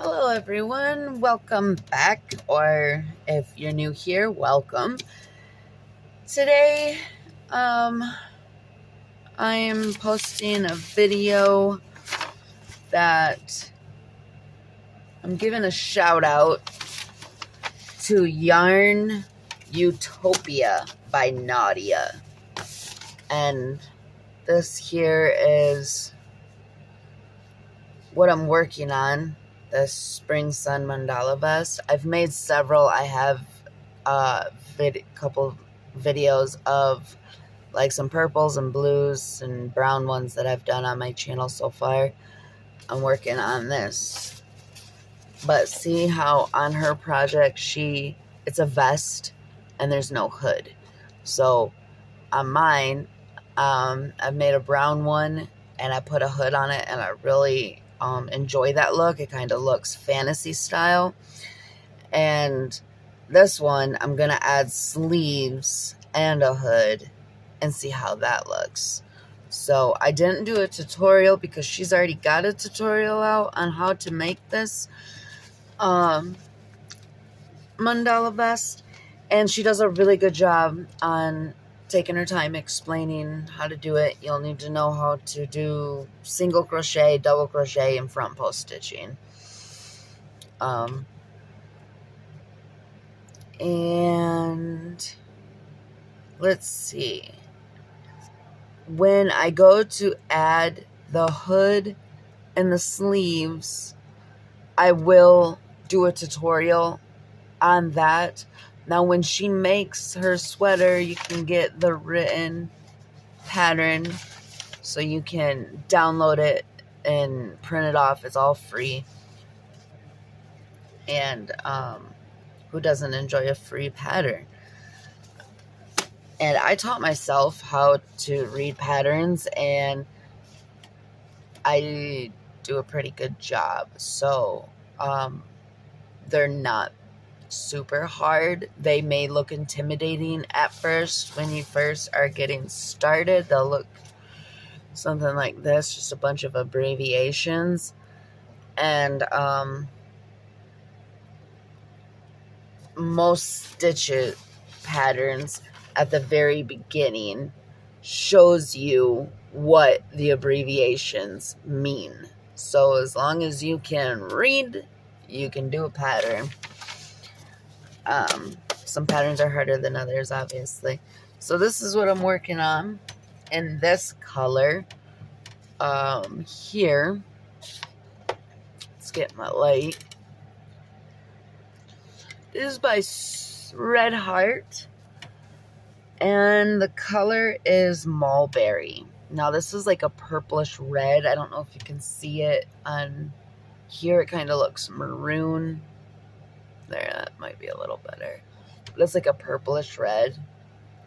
Hello everyone, welcome back, or if you're new here, welcome. Today, I am posting a video that I'm giving a shout out to Yarn Utopia by Nadia. And this here is what I'm working on. The Spring Sun Mandala Vest. I've made several. I have a couple videos of like some purples and blues and brown ones that I've done on my channel so far. I'm working on this. But see how on her project it's a vest and there's no hood. So on mine, I've made a brown one and I put a hood on it, and I really enjoy that look. It kind of looks fantasy style. And this one, I'm going to add sleeves and a hood and see how that looks. So I didn't do a tutorial because she's already got a tutorial out on how to make this mandala vest. And she does a really good job on taking her time explaining how to do it. You'll need to know how to do single crochet, double crochet, and front post stitching. And let's see. When I go to add the hood and the sleeves, I will do a tutorial on that. Now, when she makes her sweater, you can get the written pattern, so you can download it and print it off. It's all free. And who doesn't enjoy a free pattern? And I taught myself how to read patterns, and I do a pretty good job. So they're not super hard. They may look intimidating at first when you first are getting started. They'll look something like this, just a bunch of abbreviations. And most stitch patterns at the very beginning shows you what the abbreviations mean. So as long as you can read, you can do a pattern. Some patterns are harder than others, obviously. So this is what I'm working on in this color. Here, let's get my light. This is by Red Heart, and the color is Mulberry. Now this is like a purplish red. I don't know if you can see it on here. It kind of looks maroon. There, that might be a little better. But it's like a purplish red,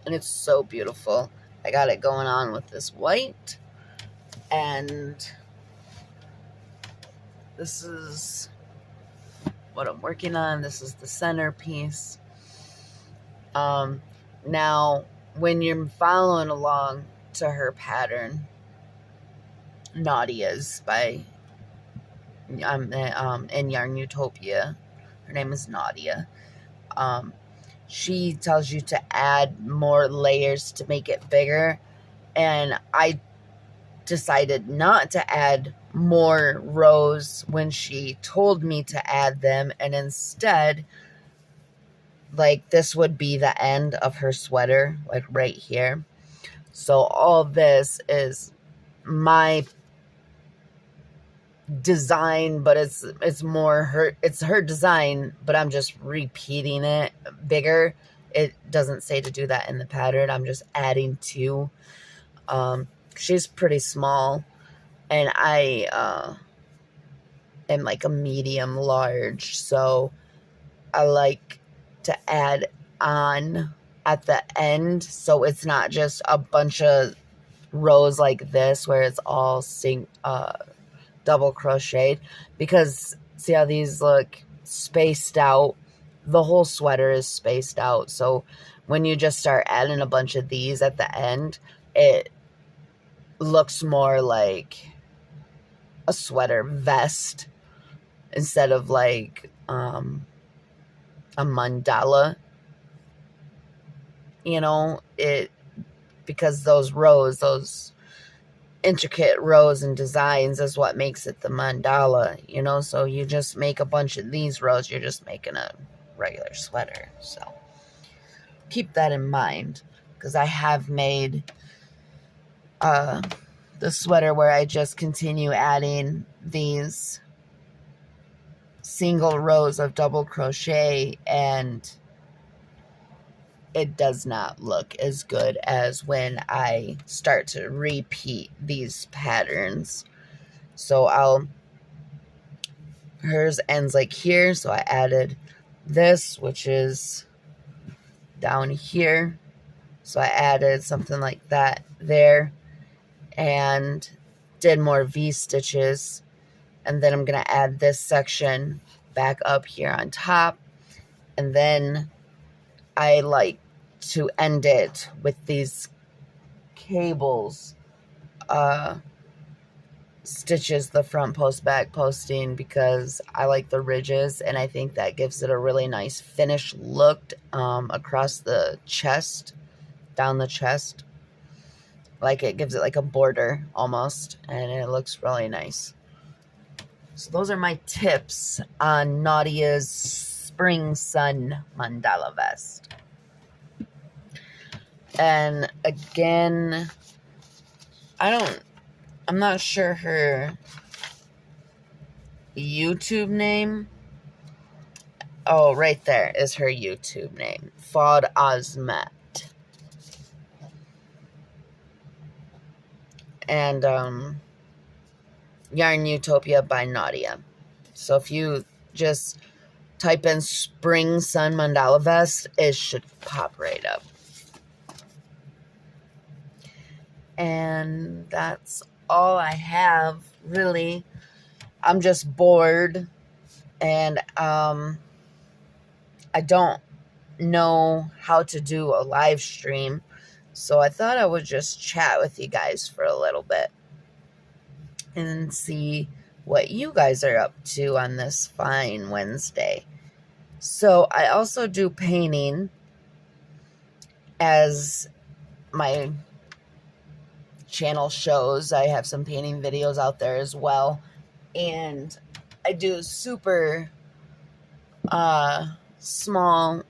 and it's so beautiful. I got it going on with this white, and this is what I'm working on. This is the centerpiece. Now, when you're following along to her pattern, Nadia's by in Yarn Utopia. Her name is Nadia. She tells you to add more layers to make it bigger, and I decided not to add more rows when she told me to add them, and instead, like, this would be the end of her sweater, like right here. So all this is my design, but it's more her design, but I'm just repeating it bigger. It doesn't say to do that in the pattern. I'm just adding to. She's pretty small, and I am like a medium large, so I like to add on at the end, so it's not just a bunch of rows like this where it's all double crocheted, because see how these look spaced out? The whole sweater is spaced out. So when you just start adding a bunch of these at the end, it looks more like a sweater vest instead of like a mandala, you know, because those rows, those intricate rows and designs is what makes it the mandala, you know. So you just make a bunch of these rows, you're just making a regular sweater. So keep that in mind, because I have made the sweater where I just continue adding these single rows of double crochet, and it does not look as good as when I start to repeat these patterns. So hers ends like here, so I added this, which is down here. So I added something like that there and did more V stitches. And then I'm going to add this section back up here on top. And then I like to end it with these cables stitches, the front post, back posting, because I like the ridges, and I think that gives it a really nice finished look across the chest, down the chest. Like, it gives it like a border almost, and it looks really nice. So those are my tips on Nadia's Spring Sun mandala vest. And again, I'm not sure her YouTube name. Oh, right there is her YouTube name. Fod Ozmet. And Yarn Utopia by Nadia. So if you just type in Spring Sun mandala vest, it should pop right up. And that's all I have, really. I'm just bored, and I don't know how to do a live stream, so I thought I would just chat with you guys for a little bit and see what you guys are up to on this fine Wednesday. So I also do painting, as my channel shows. I have some painting videos out there as well, and I do super small.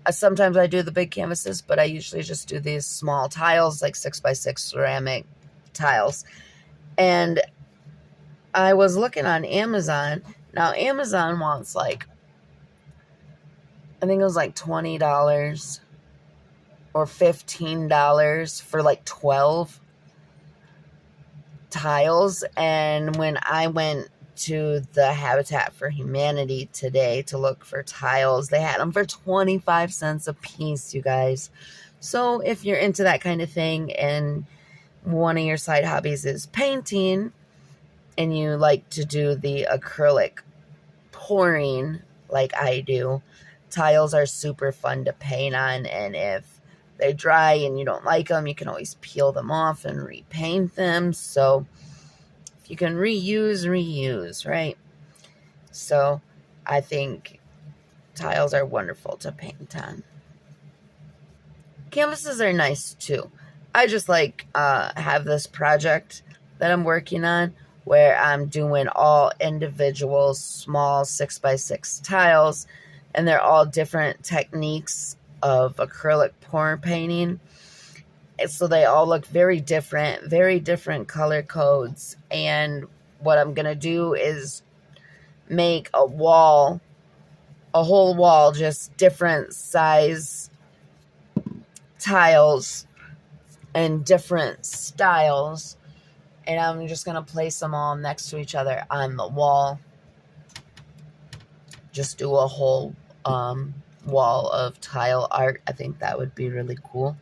Sometimes I do the big canvases, but I usually just do these small tiles, like 6x6 ceramic tiles. And I was looking on Amazon. Now Amazon wants like, I think it was like $20 or $15 for like 12 tiles. And when I went to the Habitat for Humanity today to look for tiles, they had them for 25 cents a piece, you guys. So if you're into that kind of thing and one of your side hobbies is painting and you like to do the acrylic pouring like I do, tiles are super fun to paint on. And if they're dry and you don't like them, you can always peel them off and repaint them. So if you can reuse, right? So I think tiles are wonderful to paint on. Canvases are nice too. I just like have this project that I'm working on where I'm doing all individual small 6x6 tiles, and they're all different techniques of acrylic pour painting. So they all look very different color codes. And what I'm going to do is make a whole wall, just different size tiles and different styles. And I'm just going to place them all next to each other on the wall. Just do a whole wall of tile art. I think that would be really cool.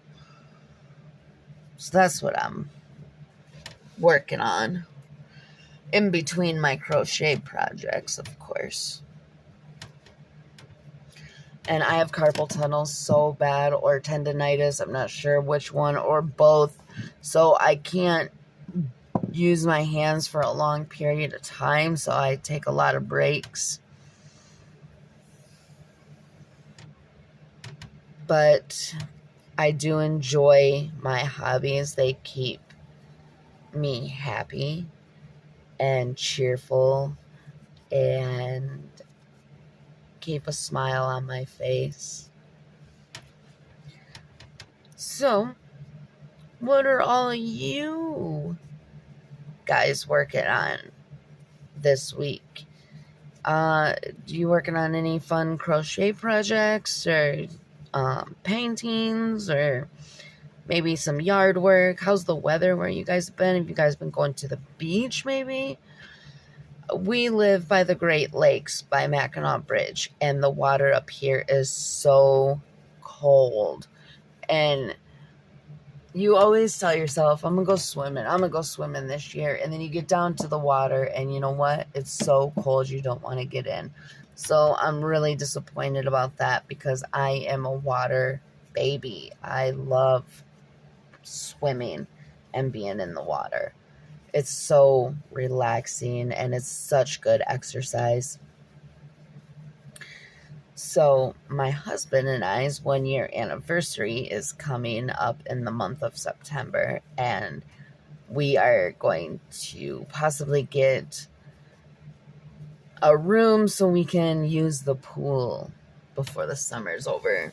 So that's what I'm working on in between my crochet projects, of course. And I have carpal tunnel so bad, or tendonitis, I'm not sure which one, or both. So I can't use my hands for a long period of time, so I take a lot of breaks. But I do enjoy my hobbies. They keep me happy and cheerful and keep a smile on my face. So, what are all you guys working on this week? You working on any fun crochet projects or paintings or maybe some yard work? How's the weather where you guys have been? Have you guys been going to the beach maybe? We live by the Great Lakes by Mackinac Bridge, and the water up here is so cold. And you always tell yourself, I'm going to go swimming. I'm going to go swimming this year. And then you get down to the water, and you know what? It's so cold you don't want to get in. So I'm really disappointed about that because I am a water baby. I love swimming and being in the water. It's so relaxing and it's such good exercise. So my husband and I's 1-year anniversary is coming up in the month of September, and we are going to possibly get a room so we can use the pool before the summer's over,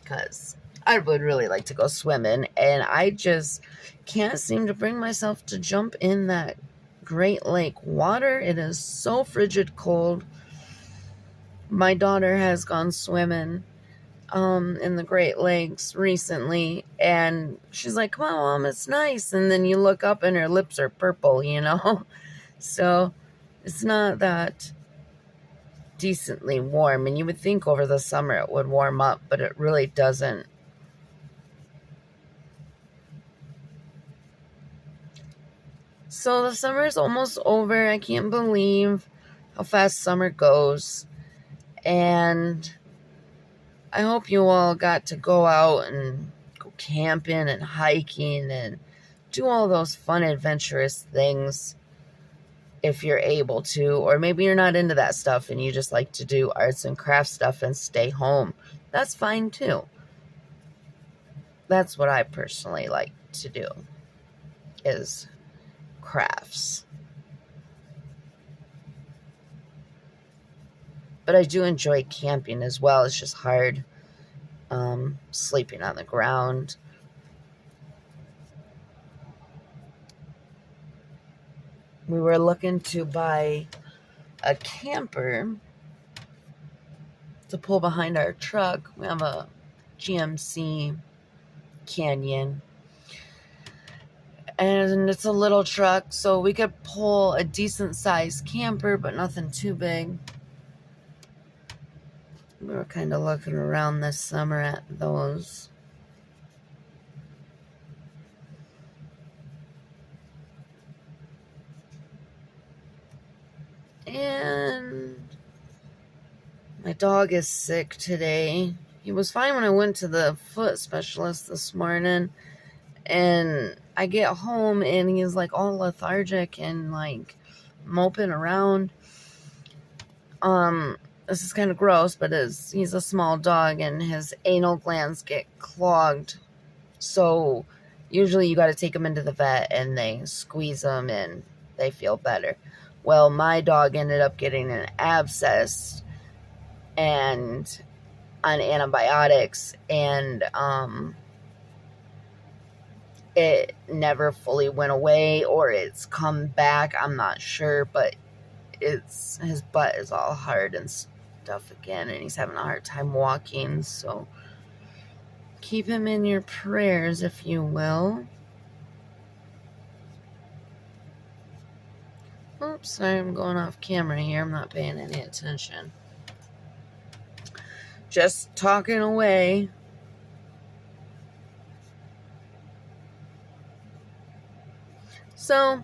because I would really like to go swimming, and I just can't seem to bring myself to jump in that Great Lake water. It is so frigid cold. My daughter has gone swimming in the Great Lakes recently, and she's like, come on, Mom, it's nice. And then you look up and her lips are purple, you know? So it's not that decently warm, and you would think over the summer it would warm up, but it really doesn't. So the summer is almost over. I can't believe how fast summer goes. And I hope you all got to go out and go camping and hiking and do all those fun, adventurous things if you're able to. Or maybe you're not into that stuff and you just like to do arts and crafts stuff and stay home. That's fine too. That's what I personally like to do, is crafts. But I do enjoy camping as well. It's just hard sleeping on the ground. We were looking to buy a camper to pull behind our truck. We have a GMC Canyon, and it's a little truck, so we could pull a decent sized camper, but nothing too big. We were kind of looking around this summer at those. And my dog is sick today. He was fine when I went to the foot specialist this morning, and I get home and he's like all lethargic and like moping around. This is kind of gross, but he's a small dog and his anal glands get clogged. So usually you got to take him into the vet and they squeeze them and they feel better. Well, my dog ended up getting an abscess and on antibiotics, and it never fully went away, or it's come back. I'm not sure, but his butt is all hard and stuff again, and he's having a hard time walking. So keep him in your prayers, if you will. Oops, sorry, I'm going off camera here. I'm not paying any attention. Just talking away. So,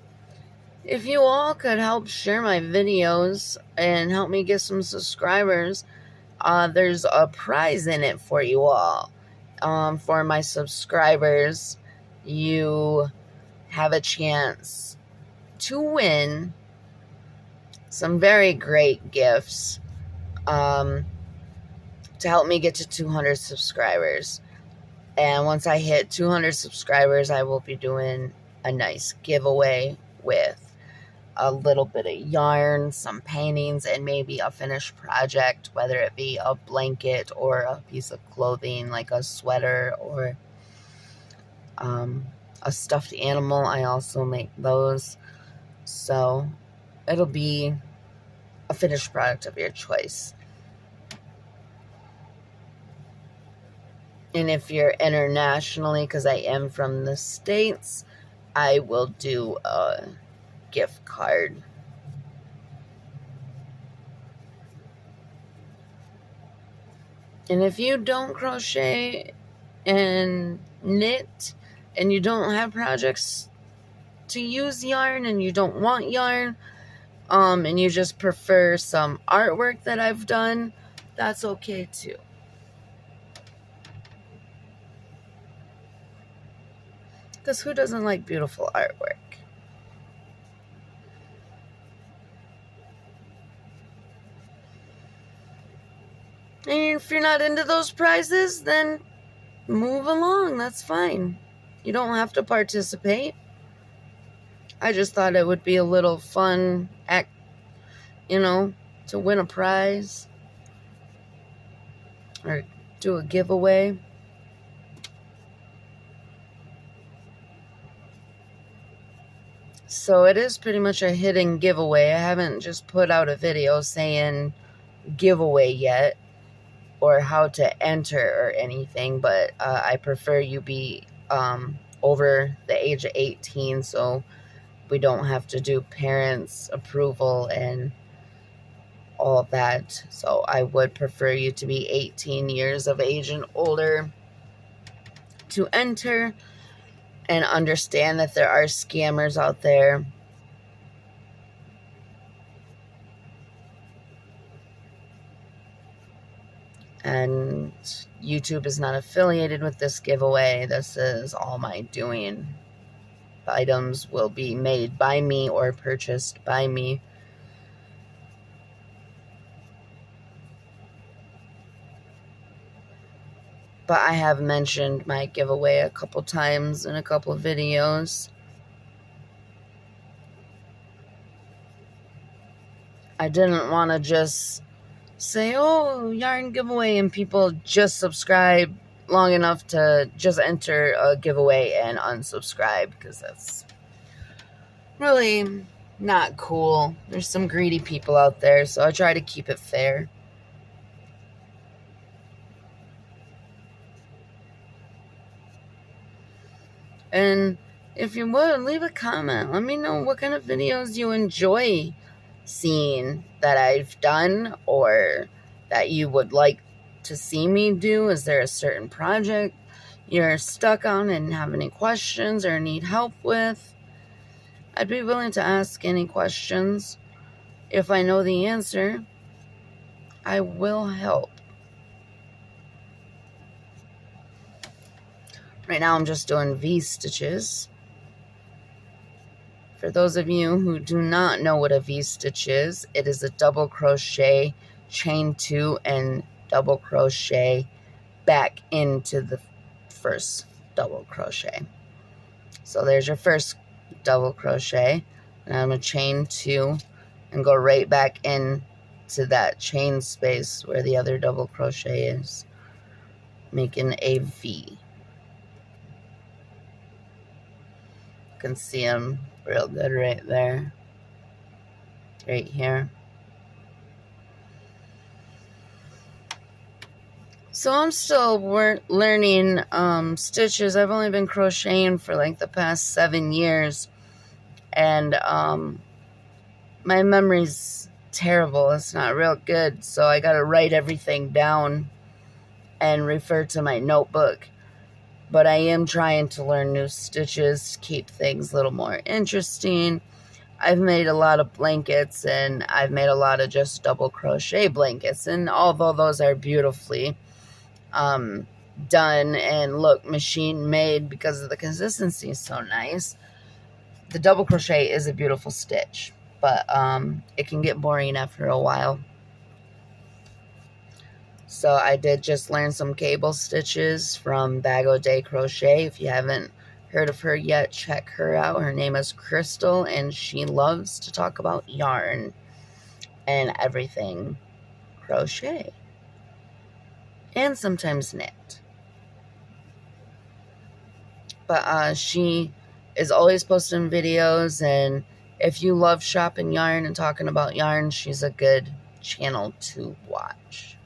if you all could help share my videos and help me get some subscribers, there's a prize in it for you all. For my subscribers, you have a chance to win some very great gifts to help me get to 200 subscribers. And once I hit 200 subscribers, I will be doing a nice giveaway with a little bit of yarn, some paintings, and maybe a finished project, whether it be a blanket or a piece of clothing like a sweater or a stuffed animal. I also make those. So it'll be a finished product of your choice. And if you're internationally, because I am from the States, I will do a gift card. And if you don't crochet and knit and you don't have projects to use yarn and you don't want yarn, and you just prefer some artwork that I've done, that's okay too. Because who doesn't like beautiful artwork? And if you're not into those prizes, then move along. That's fine. You don't have to participate. I just thought it would be a little fun act, to win a prize or do a giveaway. So it is pretty much a hidden giveaway. I haven't just put out a video saying giveaway yet or how to enter or anything, but I prefer you be over the age of 18 so we don't have to do parents' approval and all of that. So I would prefer you to be 18 years of age and older to enter, and understand that there are scammers out there. And YouTube is not affiliated with this giveaway. This is all my doing. The items will be made by me or purchased by me. But I have mentioned my giveaway a couple times in a couple videos. I didn't want to just say, oh, yarn giveaway, and people just subscribe long enough to just enter a giveaway and unsubscribe, because that's really not cool. There's some greedy people out there, so I try to keep it fair. And if you would, leave a comment. Let me know what kind of videos you enjoy seeing that I've done or that you would like to see me do. Is there a certain project you're stuck on and have any questions or need help with? I'd be willing to ask any questions. If I know the answer, I will help. Right now I'm just doing V-stitches. For those of you who do not know what a V-stitch is, it is a double crochet, chain 2, and double crochet back into the first double crochet. So there's your first double crochet, and I'm going to chain 2 and go right back into that chain space where the other double crochet is, making a V. You can see them real good right there, right here. So I'm still learning stitches. I've only been crocheting for like the past 7 years, and my memory's terrible. It's not real good, so I gotta write everything down and refer to my notebook. But I am trying to learn new stitches to keep things a little more interesting. I've made a lot of blankets, and I've made a lot of just double crochet blankets, and although those are beautifully done and look machine made because of the consistency is so nice, the double crochet is a beautiful stitch, but it can get boring after a while. So I did just learn some cable stitches from Bag O' Day Crochet. If you haven't heard of her yet, check her out. Her name is Crystal, and she loves to talk about yarn and everything crochet, and sometimes knit. But she is always posting videos, and if you love shopping yarn and talking about yarn, she's a good channel to watch.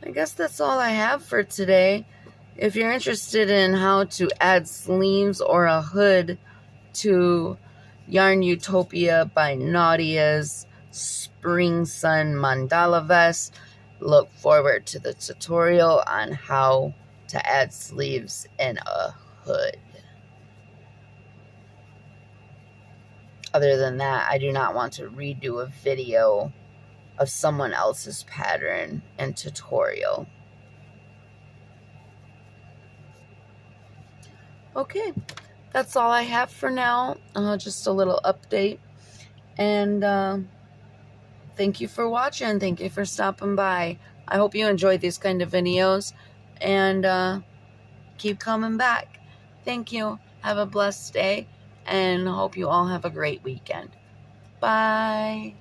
I guess that's all I have for today. If you're interested in how to add sleeves or a hood to Yarn Utopia by Nadia's Spring Sun Mandala Vest, look forward to the tutorial on how to add sleeves in a hood. Other than that, I do not want to redo a video of someone else's pattern and tutorial. Okay, that's all I have for now. Just a little update. And thank you for watching. Thank you for stopping by. I hope you enjoyed these kind of videos. And keep coming back. Thank you. Have a blessed day. And hope you all have a great weekend. Bye.